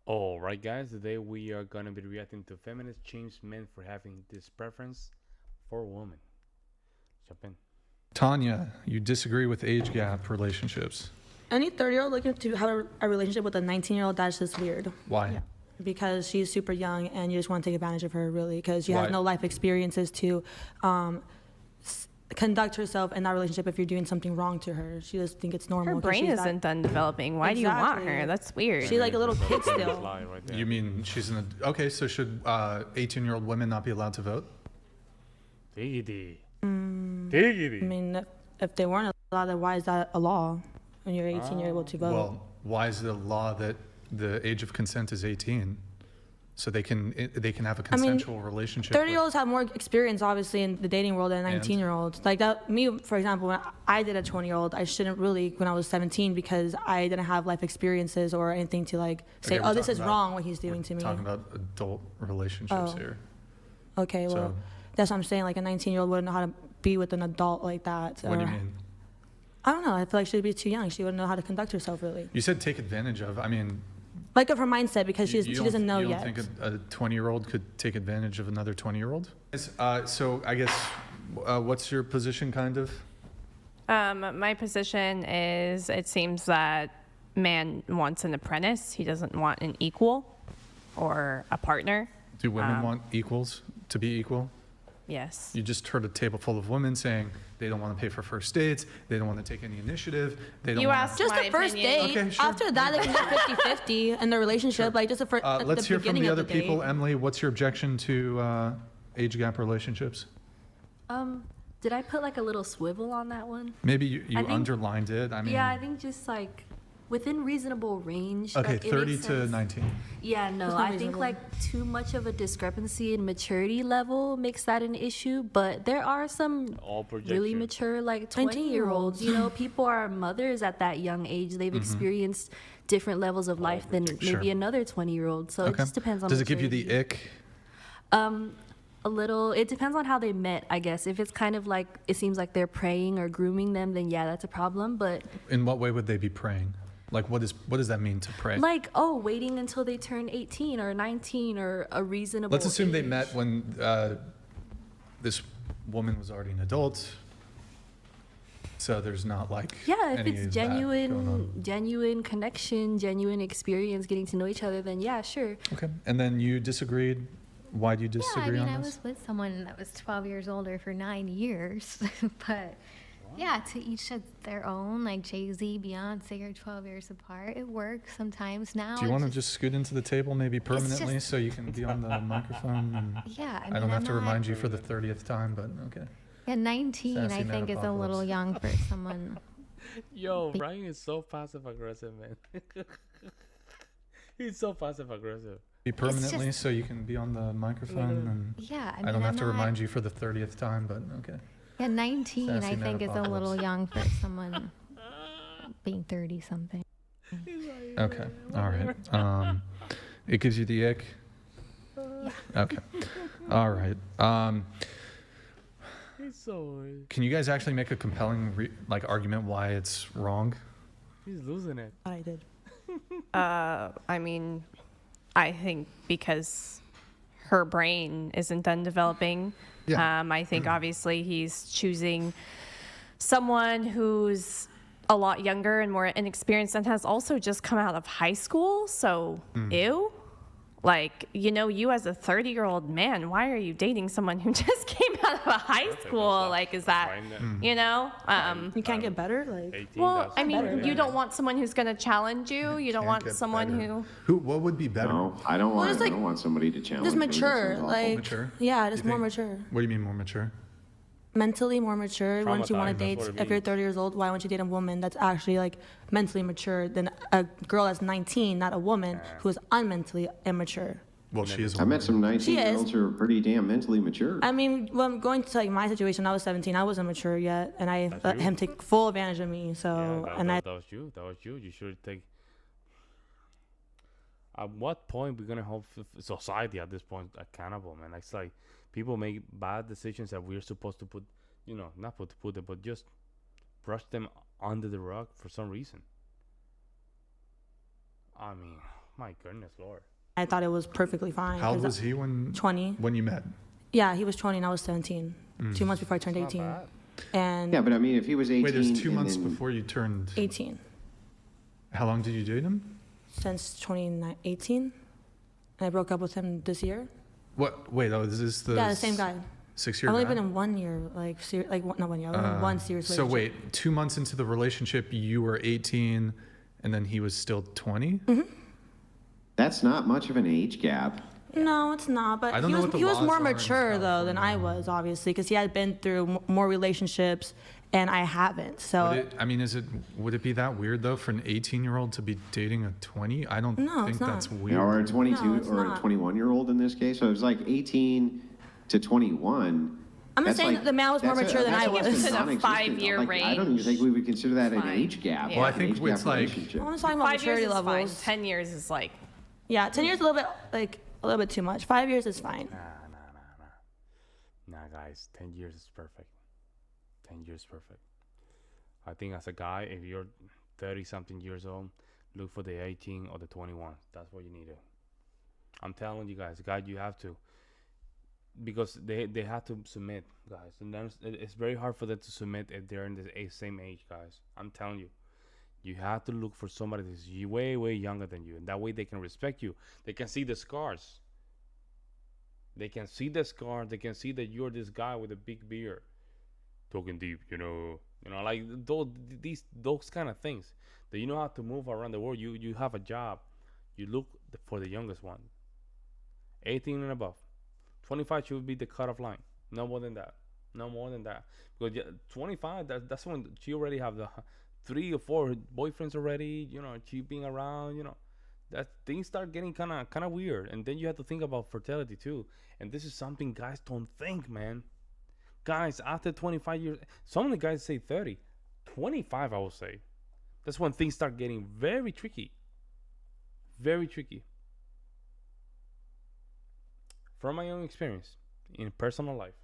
All right, guys. Today we are gonna be reacting to feminist change men for having this preference for women. Jump in. Tanya, you disagree with age gap relationships. Any 30-year-old looking to have a relationship with a 19-year-old, that's just weird. Why? Yeah. Because she's super young and you just want to take advantage of her, really, because she has Why? no life experiences to conduct herself in that relationship if you're doing something wrong to her. She just think it's normal. Her brain isn't done developing. Why do you want Exactly. her? That's weird. She's like a little kid still. Right there. You mean she's in a... Okay, so should 18-year-old women not be allowed to vote? Diggity. I Diggity. mean, if they weren't allowed, then why is that a law when you're 18, you're able to vote? Well, why is the law that the age of consent is 18? So they can have a consensual relationship. 30-year-olds have more experience, obviously, in the dating world than 19-year-olds. Like that, me, for example, when I did a 20-year-old, I shouldn't really when I was 17 because I didn't have life experiences or anything to like say, Okay, we're oh, this is talking wrong what he's doing we're to me. Talking about adult relationships Oh. here. Okay, well, So- that's what I'm saying. Like a 19-year-old wouldn't know how to be with an adult like that. What do you or- mean? I don't know. I feel like she'd be too young. She wouldn't know how to conduct herself, really. You said take advantage of. I mean, Like of her mindset because she you doesn't know you yet. don't think a 20-year-old could take advantage of another 20-year-old? So I guess, what's your position, kind of? My position is it seems that man wants an apprentice. He doesn't want an equal or a partner. Do women want equals to be equal? Yes. You just heard a table full of women saying they don't want to pay for first dates, they don't want to take any initiative, they don't You want asked Just my the first opinion. date. Okay, sure. After that, they can get 50-50 in the relationship. Like just the first. at let's the hear from beginning the of other people. date. Emily, what's your objection to age gap relationships? Did I put like a little swivel on that one? Maybe you I think- underlined it. I mean, Yeah, I think just like within reasonable range. okay, like, it 30 makes to sense. 19. Yeah, no, That's not I think reasonable. like too much of a discrepancy in maturity level makes that an issue. But there are some All really projection. mature, like 19-year-olds. 20-year-olds. You know, people are mothers at that young age. They've experienced different levels of life than maybe Sure. another 20-year-old. So it just depends on. Does it give you the maturity. ick? A little. It depends on how they met, I guess. If it's kind of like it seems like they're preying or grooming them, then yeah, that's a problem. But In what way would they be praying? Like, what does that mean to pray? like, oh, waiting until they turn 18 or 19 or a reasonable. Let's assume they age. met when this woman was already an adult. So there's not like Yeah, if any it's of that going on. genuine connection, genuine experience, getting to know each other, then yeah, sure. Okay, and then you disagreed. Why do you Yeah, disagree I mean, I on was this? with someone that was 12 years older for 9 years, but yeah, to each of their own. Like Jay-Z, Beyonce are 12 years apart. It works sometimes. Now, Do you it's want to just scoot into the table maybe permanently just- so you can be on the microphone? And yeah. I, I mean, don't have I'm to not- remind you for the 30th time, but okay. Yeah, 19, Sassy I think, is a little Metapocalypse. young for someone. Yo, Brian is so passive aggressive, man. He's so passive aggressive. Be permanently just- so you can be on the microphone, and Yeah, I I mean, don't have I'm to not- remind you for the 30th time, but okay. Yeah, 19, Sassy I think, is a little Metapocalypse. young for someone being 30 something. Okay, all right. It gives you the ick? Okay, all right. He's so. Can you guys actually make a compelling argument why it's wrong? He's losing it. I did. I mean, I think because her brain isn't done developing. Yeah. I think obviously he's choosing someone who's a lot younger and more inexperienced and has also just come out of high school. So, ew. Like, you as a 30-year-old man, why are you dating someone who just came out of a high school? Like, is that, You can't get better. Like 18, well, that's I mean, better. you don't want someone who's going to challenge you. You don't Can't want get someone better. who... What would be better? No, I don't want. just, I like, don't want somebody to challenge. just me. That mature. sounds awful. Like Mature? yeah, just You more think? mature. What do you mean more mature? Mentally more mature. Wouldn't you want to Traumatized, date that's what it if you're means. 30 years old? Why wouldn't you date a woman that's actually like mentally mature than a girl that's 19, not a woman who is unmentally immature? Well, she is. I met some 19-year-olds who are pretty damn mentally mature. I mean, well, I'm going to like my situation. I was 17. I wasn't mature yet, and I let you? him take full advantage of me. So, Yeah, and I that was you. That was you. You should take. At what point we're gonna hold society at this point accountable, man? It's like people make bad decisions that we're supposed to put, not put it, but just brush them under the rug for some reason. I mean, My goodness, Lord. I thought it was perfectly fine. How old was he 20. when you met? Yeah, he was 20 and I was 17. 2 months before I turned 18. Not And Yeah, but I mean, if he was 18. Wait, it was 2 and months then- before you turned. 18 How long did you date him? since 2018. And I broke up with him this year. What? Wait, oh, is this the Yeah, the same guy. 6-year I've only guy? been in 1 year, not 1 year, I've been in one serious So relationship. wait, 2 months into the relationship, you were 18, and then he was still 20? That's not much of an age gap. No, it's not. But I don't he know was what the he was laws more are in mature though than I California. was, obviously, because he had been through more relationships, and I haven't. So Would it be that weird though for an 18-year-old to be dating a 20? I don't No, think it's not. that's You weird. know, or a 22 No, it's or a not. 21-year-old in this case. So it was like 18 to 21. I'm just That's saying like- that the man was more that's mature than I that's was. almost In a non-existent. 5-year Like, I don't even think we would consider that an Fine. age gap. Yeah. Well, I an think age gap it's like- relationship. I'm just talking about 5 years maturity is levels. fine. 10 years is like, Yeah, 10 years is a little bit too much. 5 years is fine. Nah, guys. 10 years is perfect. 10 years is perfect. I think as a guy, if you're 30-something years old, look for the 18 or the 21. That's what you need to. I'm telling you guys, you have to. Because they have to submit, guys. And then it's very hard for them to submit if they're in the same age, guys. I'm telling you. You have to look for somebody that's way, way younger than you. And that way they can respect you. They can see the scars. They can see the scar. They can see that you're this guy with a big beard. Talking deep, like those kind of things. That you know how to move around the world. You have a job. You look for the youngest one. 18 and above. 25 should be the cutoff line. No more than that. No more than that. Because 25, that's when she already have the 3 or 4 boyfriends already. She being around. That things start getting kind of weird. And then you have to think about fertility too. And this is something guys don't think, man. Guys, after 25 years, some of the guys say 30. 25, I will say. That's when things start getting very tricky. Very tricky. From my own experience in personal life,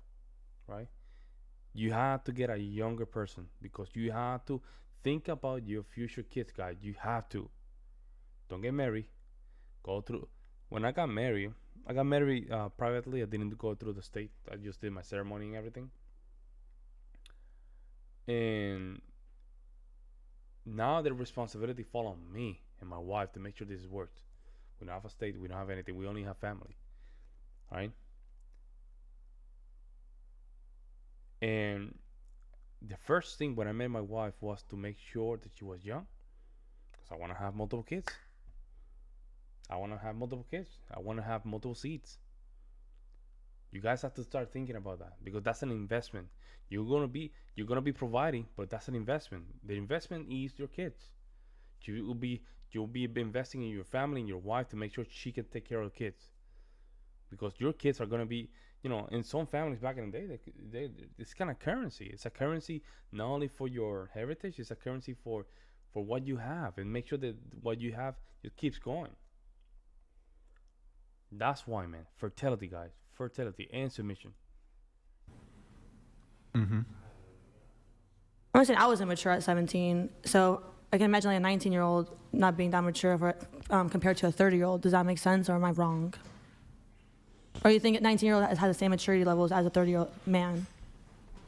right? You have to get a younger person because you have to think about your future kids, guys. You have to. Don't get married. Go through. When I got married privately. I didn't go through the state. I just did my ceremony and everything. And now the responsibility falls on me and my wife to make sure this works. We don't have a state. We don't have anything. We only have family. Right? And the first thing when I met my wife was to make sure that she was young, because I want to have multiple kids. I want to have multiple seeds. You guys have to start thinking about that because that's an investment. You're gonna be providing, but that's an investment. The investment is your kids. You'll be investing in your family and your wife to make sure she can take care of the kids. Because your kids are going to be, in some families back in the day, it's kind of currency. It's a currency not only for your heritage, it's a currency for what you have, and make sure that what you have just keeps going. That's why, man. Fertility, guys. Fertility and submission. Mm-hmm. I'm saying I was immature at 17, so I can imagine like a 19-year-old not being that mature compared to a 30-year-old. Does that make sense, or am I wrong? Or you think a 19-year-old has the same maturity levels as a 30-year-old man?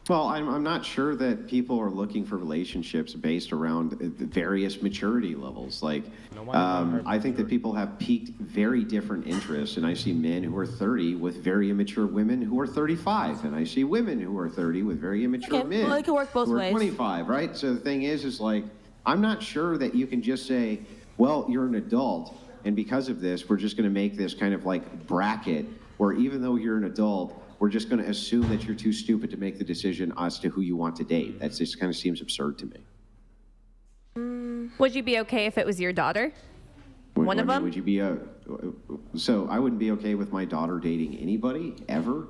Well, I'm not sure that people are looking for relationships based around the various maturity levels. Like, I think that people have peaked very different interests, and I see men who are 30 with very immature women who are 35, and I see women who are 30 with very immature men well, it could work both who are ways. 25, right? So the thing is like, I'm not sure that you can just say, well, you're an adult, and because of this, we're just going to make this kind of like bracket where even though you're an adult, we're just going to assume that you're too stupid to make the decision as to who you want to date. That just kind of seems absurd to me. would you be okay if it was your daughter? One of them? Would you be so I wouldn't be okay with my daughter dating anybody ever,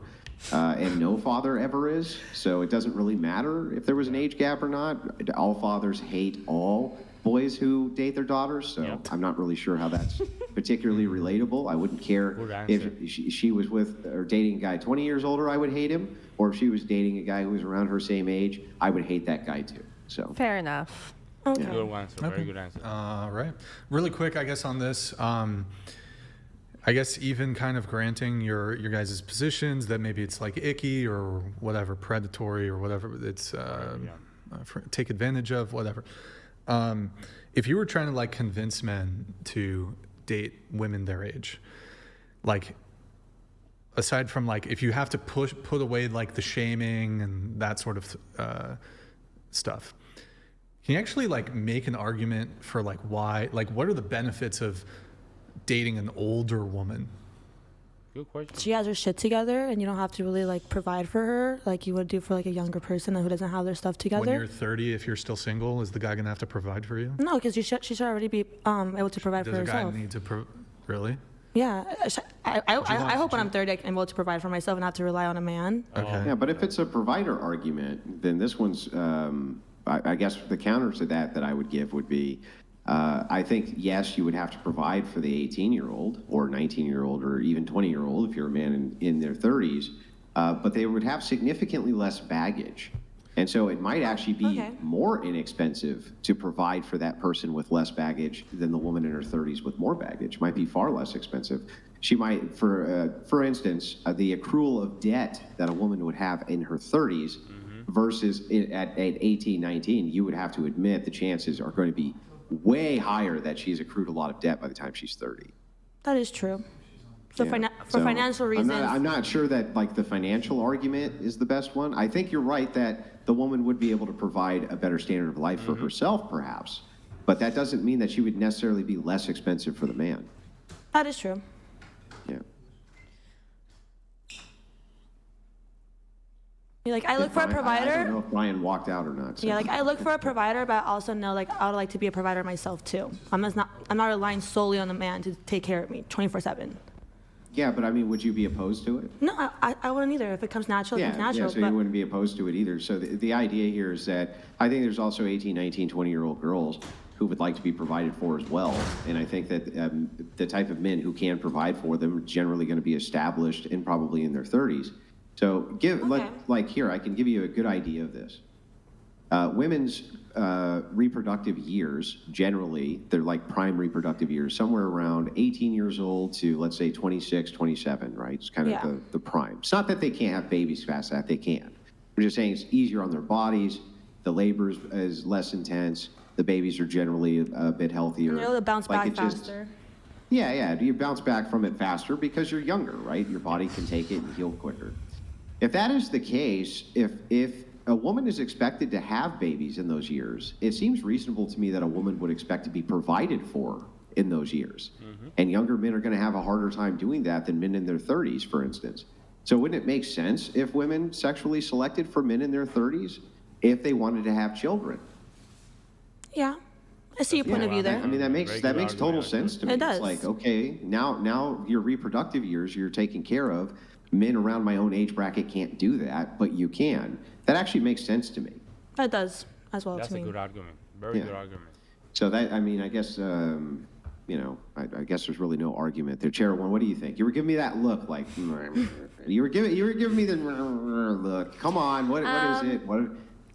and no father ever is. So it doesn't really matter if there was an age gap or not. All fathers hate all boys who date their daughters, so Yep. I'm not really sure how that's particularly relatable. I wouldn't care Good answer. if she was with or dating a guy 20 years older, I would hate him, or if she was dating a guy who was around her same age, I would hate that guy too. So Fair enough. Okay. Good answer. Very good answer. Right. Really quick, I guess, on this. I guess even kind of granting your guys' positions that maybe it's like icky or whatever, predatory or whatever it's take advantage of, whatever. If you were trying to like convince men to date women their age, like aside from like if you have to put away like the shaming and that sort of stuff, can you actually like make an argument for like why, like what are the benefits of dating an older woman? Good question. She has her shit together, and you don't have to really like provide for her like you would do for like a younger person who doesn't have their stuff together. When you're 30, if you're still single, is the guy gonna have to provide for you? No, because she should already be able to provide Does for a guy herself. need to really? Yeah, I want- hope when I'm 30 I'm able to provide for myself and not have to rely on a man. Okay. Yeah, but if it's a provider argument, then this one's, I guess the counter to that I would give would be, I think, yes, you would have to provide for the 18-year-old or 19-year-old or even 20-year-old if you're a man in their 30s, but they would have significantly less baggage. And so it might actually be more inexpensive to provide for that person with less baggage than the woman in her 30s with more baggage. Might be far less expensive. She might, for instance, the accrual of debt that a woman would have in her 30s versus at 18, 19, you would have to admit the chances are going to be way higher that she's accrued a lot of debt by the time she's 30. That is true. So Yeah. for financial reasons. I'm not sure that like the financial argument is the best one. I think you're right that the woman would be able to provide a better standard of life for herself, perhaps, but that doesn't mean that she would necessarily be less expensive for the man. That is true. Yeah. Like I look for a provider. I don't know if Brian walked out or not. So. Yeah, like I look for a provider, but I also know like I would like to be a provider myself too. I'm not relying solely on the man to take care of me 24/7. Yeah, but I mean, would you be opposed to it? No, I wouldn't either. If it comes natural, it comes natural. So you wouldn't be opposed to it either. So the idea here is that I think there's also 18, 19, 20-year-old girls who would like to be provided for as well. And I think that the type of men who can provide for them are generally going to be established and probably in their 30s. So like here, I can give you a good idea of this. Women's reproductive years, generally, they're like prime reproductive years, somewhere around 18 years old to, let's say, 26, 27, right? It's kind of the prime. It's not that they can't have babies fast, that they can. We're just saying it's easier on their bodies, the labor is less intense, the babies are generally a bit healthier. And they're able to bounce back just, faster. Yeah, you bounce back from it faster because you're younger, right? Your body can take it and heal quicker. If that is the case, if a woman is expected to have babies in those years, it seems reasonable to me that a woman would expect to be provided for in those years. And younger men are going to have a harder time doing that than men in their 30s, for instance. So wouldn't it make sense if women sexually selected for men in their 30s if they wanted to have children? Yeah, I see your point of view there. I mean, that makes total sense to me. It does. It's like, okay, now your reproductive years you're taking care of. Men around my own age bracket can't do that, but you can. That actually makes sense to me. That does as well That's to me. a good argument. Very good argument. So that, I mean, I guess, I guess there's really no argument there. Chairwoman, what do you think? You were giving me that look, like you were giving me the look. Come on, what is it?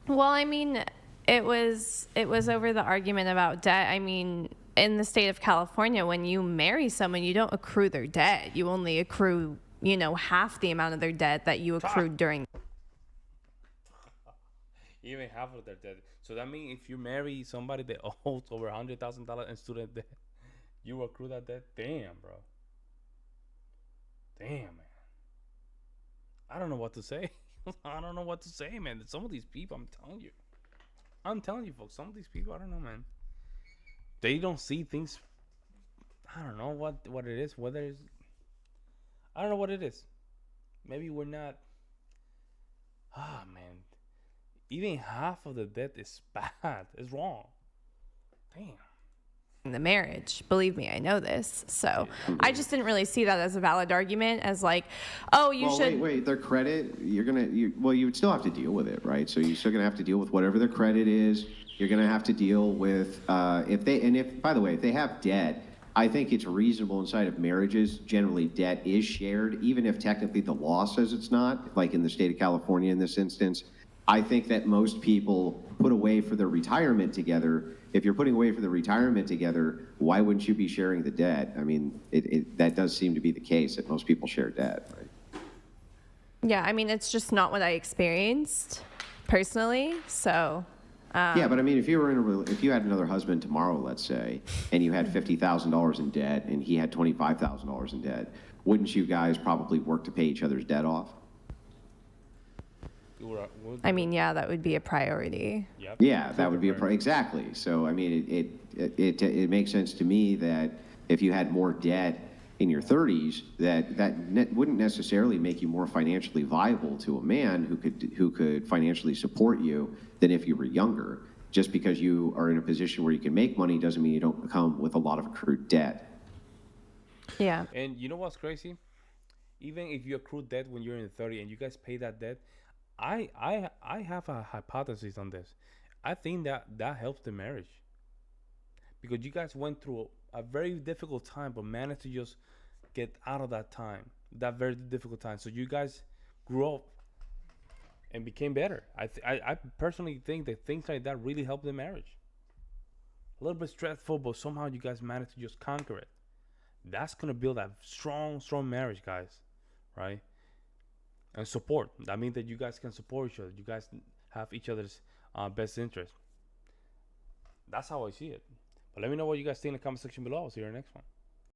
Well, I mean, it was over the argument about debt. I mean, in the state of California, when you marry someone, you don't accrue their debt. You only accrue, half the amount of their debt that you accrued during. Even half of their debt. So that means if you marry somebody that owes over $100,000 in student debt, you accrue that debt. Damn, bro. Damn, man. I don't know what to say. I don't know what to say, man. Some of these people, I'm telling you, folks. Some of these people, I don't know, man. They don't see things. I don't know what it is. Whether it's, I don't know what it is. Maybe we're not. Man. Even half of the debt is bad. It's wrong. Damn. The marriage, believe me, I know this. So I just didn't really see that as a valid argument, as like, oh, you should. Wait, their credit, you would still have to deal with it, right? So you're still gonna have to deal with whatever their credit is. You're gonna have to deal with if they have debt. I think it's reasonable inside of marriages. Generally, debt is shared, even if technically the law says it's not. Like in the state of California, in this instance, I think that most people put away for their retirement together, if you're putting away for the retirement together, why wouldn't you be sharing the debt? I mean, that does seem to be the case, that most people share debt, right? Yeah, I mean, it's just not what I experienced personally. So, Yeah, but I mean, if you had another husband tomorrow, let's say, and you had $50,000 in debt and he had $25,000 in debt, wouldn't you guys probably work to pay each other's debt off? I mean, yeah, that would be a priority. Yep. Yeah, that would be exactly. So I mean, it makes sense to me that if you had more debt in your 30s, wouldn't necessarily make you more financially viable to a man who could financially support you than if you were younger. Just because you are in a position where you can make money doesn't mean you don't come with a lot of accrued debt. Yeah. And you know what's crazy? Even if you accrue debt when you're in 30 and you guys pay that debt, I have a hypothesis on this. I think that helps the marriage, because you guys went through a very difficult time but managed to just get out of that very difficult time. So you guys grew up and became better. I personally think that things like that really help the marriage. A little bit stressful, but somehow you guys managed to just conquer it. That's gonna build a strong marriage, guys, right? And support. That means that you guys can support each other. You guys have each other's best interest. That's how I see it. But let me know what you guys think in the comment section below. I'll see you in the next one.